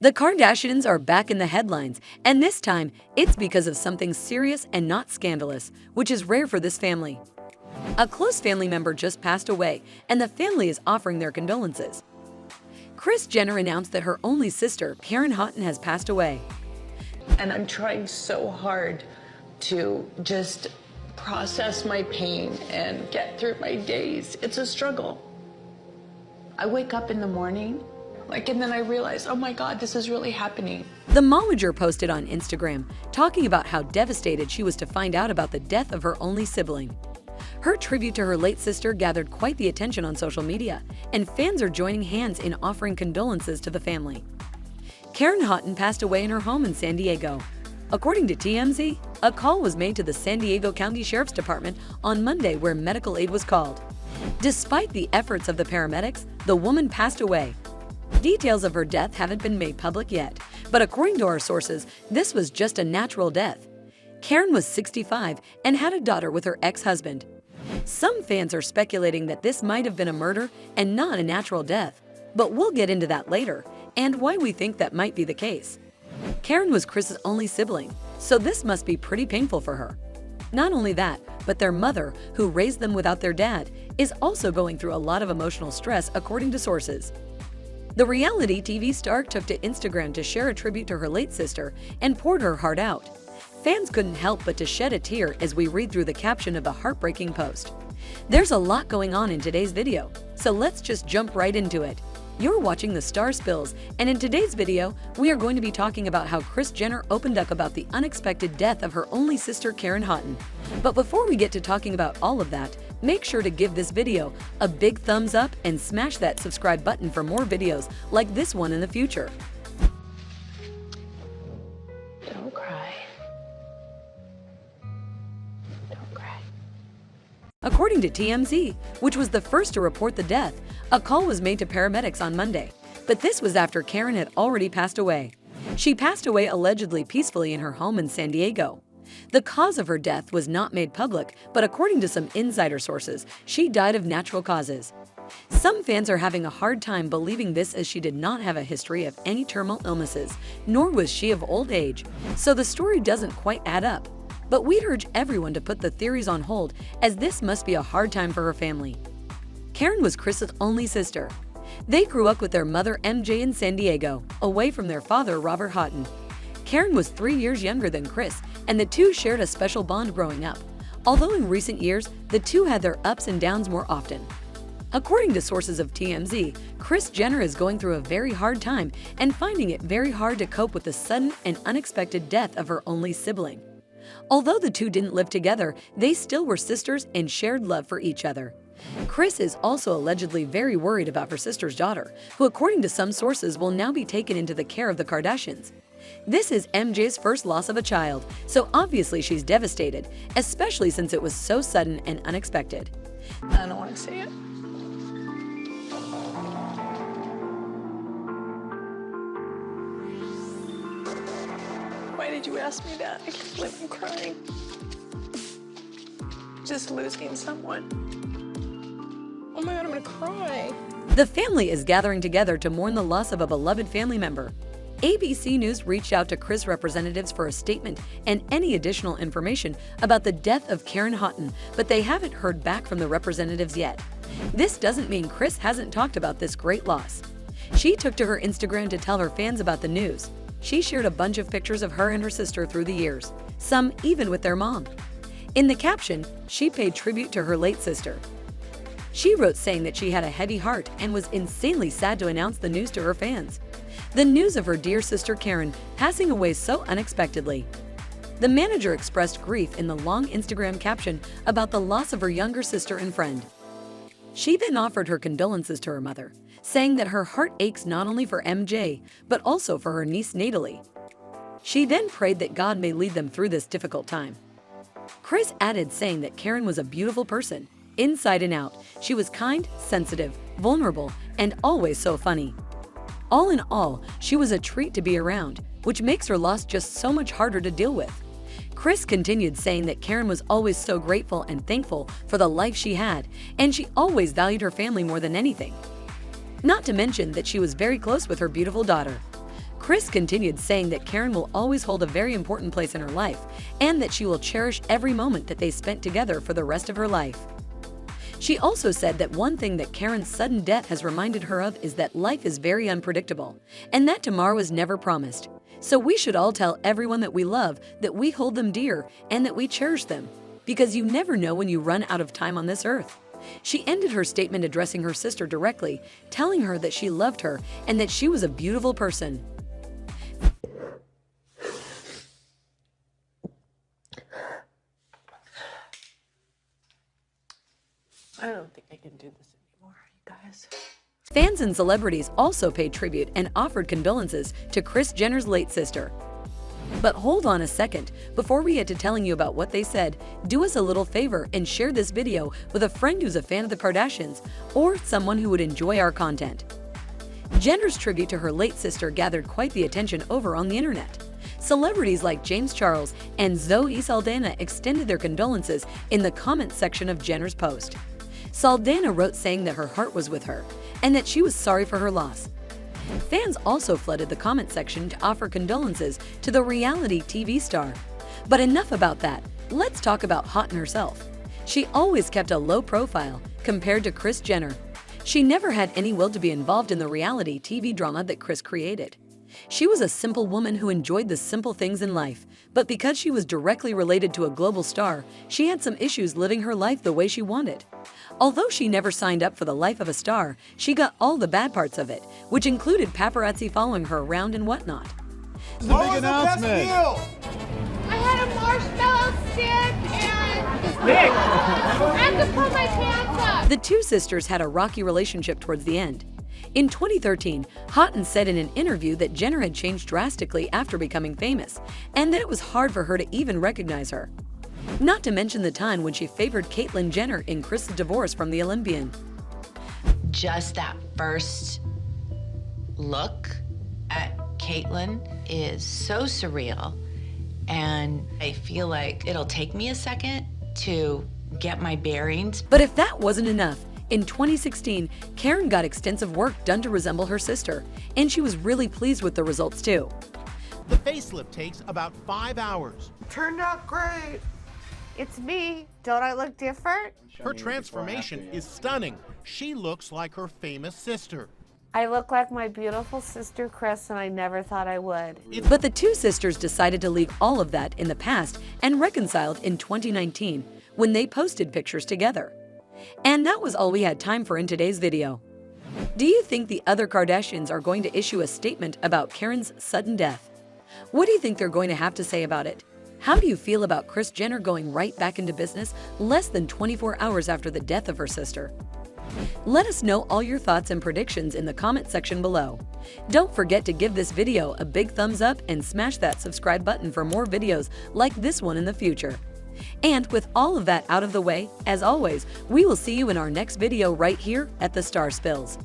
The Kardashians are back in the headlines, and this time, it's because of something serious and not scandalous, which is rare for this family. A close family member just passed away, and the family is offering their condolences. Kris Jenner announced that her only sister, Houghton, has passed away. And I'm trying so hard to just process my pain and get through my days. It's a struggle. I wake up in the morning, and then I realize, oh my God, this is really happening. The momager posted on Instagram, talking about how devastated she was to find out about the death of her only sibling. Her tribute to her late sister gathered quite the attention on social media, and fans are joining hands in offering condolences to the family. Houghton passed away in her home in San Diego. According to TMZ, a call was made to the San Diego County Sheriff's Department on Monday where medical aid was called. Despite the efforts of the paramedics, the woman passed away. Details of her death haven't been made public yet, but according to our sources, this was just a natural death. Karen was 65 and had a daughter with her ex-husband. Some fans are speculating that this might have been a murder and not a natural death, but we'll get into that later and why we think that might be the case. Karen was Kris's only sibling, so this must be pretty painful for her. Not only that, but their mother, who raised them without their dad, is also going through a lot of emotional stress according to sources. The reality TV star took to Instagram to share a tribute to her late sister and poured her heart out. Fans couldn't help but to shed a tear as we read through the caption of the heartbreaking post. There's a lot going on in today's video, so let's just jump right into it. You're watching The Star Spills, and in today's video, we are going to be talking about how Kris Jenner opened up about the unexpected death of her only sister, Houghton. But before we get to talking about all of that, make sure to give this video a big thumbs up and smash that subscribe button for more videos like this one in the future. Don't cry. Don't cry. According to TMZ, which was the first to report the death, a call was made to paramedics on Monday, but this was after Karen had already passed away. She passed away allegedly peacefully in her home in San Diego. The cause of her death was not made public, but according to some insider sources, she died of natural causes. Some fans are having a hard time believing this as she did not have a history of any terminal illnesses, nor was she of old age, so the story doesn't quite add up. But we'd urge everyone to put the theories on hold, as this must be a hard time for her family. Karen was Kris's only sister. They grew up with their mother MJ in San Diego, away from their father Robert Houghton. Karen was 3 years younger than Kris, and the two shared a special bond growing up, although in recent years, the two had their ups and downs more often. According to sources of TMZ, Kris Jenner is going through a very hard time and finding it very hard to cope with the sudden and unexpected death of her only sibling. Although the two didn't live together, they still were sisters and shared love for each other. Kris is also allegedly very worried about her sister's daughter, who according to some sources will now be taken into the care of the Kardashians. This is MJ's first loss of a child, so obviously she's devastated, especially since it was so sudden and unexpected. I don't want to see it. Why did you ask me that? I can't believe I'm crying. Just losing someone. Oh my God, I'm gonna cry. The family is gathering together to mourn the loss of a beloved family member. ABC News reached out to Kris representatives for a statement and any additional information about the death of Houghton, but they haven't heard back from the representatives yet. This doesn't mean Kris hasn't talked about this great loss. She took to her Instagram to tell her fans about the news. She shared a bunch of pictures of her and her sister through the years, some even with their mom. In the caption, she paid tribute to her late sister. She wrote saying that she had a heavy heart and was insanely sad to announce the news to her fans. The news of her dear sister Karen passing away so unexpectedly. The manager expressed grief in the long Instagram caption about the loss of her younger sister and friend. She then offered her condolences to her mother, saying that her heart aches not only for MJ, but also for her niece Natalie. She then prayed that God may lead them through this difficult time. Kris added saying that Karen was a beautiful person. Inside and out, she was kind, sensitive, vulnerable, and always so funny. All in all, she was a treat to be around, which makes her loss just so much harder to deal with. Kris continued saying that Karen was always so grateful and thankful for the life she had, and she always valued her family more than anything. Not to mention that she was very close with her beautiful daughter. Kris continued saying that Karen will always hold a very important place in her life and that she will cherish every moment that they spent together for the rest of her life. She also said that one thing that Karen's sudden death has reminded her of is that life is very unpredictable and that tomorrow is never promised. So we should all tell everyone that we love that we hold them dear and that we cherish them, because you never know when you run out of time on this earth. She ended her statement addressing her sister directly, telling her that she loved her and that she was a beautiful person. I don't think I can do this anymore, you guys. Fans and celebrities also paid tribute and offered condolences to Kris Jenner's late sister. But hold on a second, before we get to telling you about what they said, do us a little favor and share this video with a friend who's a fan of the Kardashians or someone who would enjoy our content. Jenner's tribute to her late sister gathered quite the attention over on the internet. Celebrities like James Charles and Zoe Saldana extended their condolences in the comments section of Jenner's post. Saldana wrote saying that her heart was with her and that she was sorry for her loss. Fans also flooded the comment section to offer condolences to the reality TV star. But enough about that, let's talk about Houghton herself. She always kept a low profile compared to Kris Jenner. She never had any will to be involved in the reality TV drama that Kris created. She was a simple woman who enjoyed the simple things in life, but because she was directly related to a global star, she had some issues living her life the way she wanted. Although she never signed up for the life of a star, she got all the bad parts of it, which included paparazzi following her around and whatnot. It's a big announcement. I had a marshmallow stick and I had to pull my pants up. The two sisters had a rocky relationship towards the end. In 2013, Houghton said in an interview that Jenner had changed drastically after becoming famous and that it was hard for her to even recognize her. Not to mention the time when she favored Caitlyn Jenner in Kris's divorce from the Olympian. Just that first look at Caitlyn is so surreal, and I feel like it'll take me a second to get my bearings. But if that wasn't enough, in 2016, Karen got extensive work done to resemble her sister, and she was really pleased with the results too. The facelift takes about 5 hours. Turned out great. It's me. Don't I look different? Her transformation is stunning. She looks like her famous sister. I look like my beautiful sister Kris, and I never thought I would. But the two sisters decided to leave all of that in the past and reconciled in 2019 when they posted pictures together. And that was all we had time for in today's video. Do you think the other Kardashians are going to issue a statement about Karen's sudden death? What do you think they're going to have to say about it? How do you feel about Kris Jenner going right back into business less than 24 hours after the death of her sister? Let us know all your thoughts and predictions in the comment section below. Don't forget to give this video a big thumbs up and smash that subscribe button for more videos like this one in the future. And with all of that out of the way, as always, we will see you in our next video right here at the Star Spills.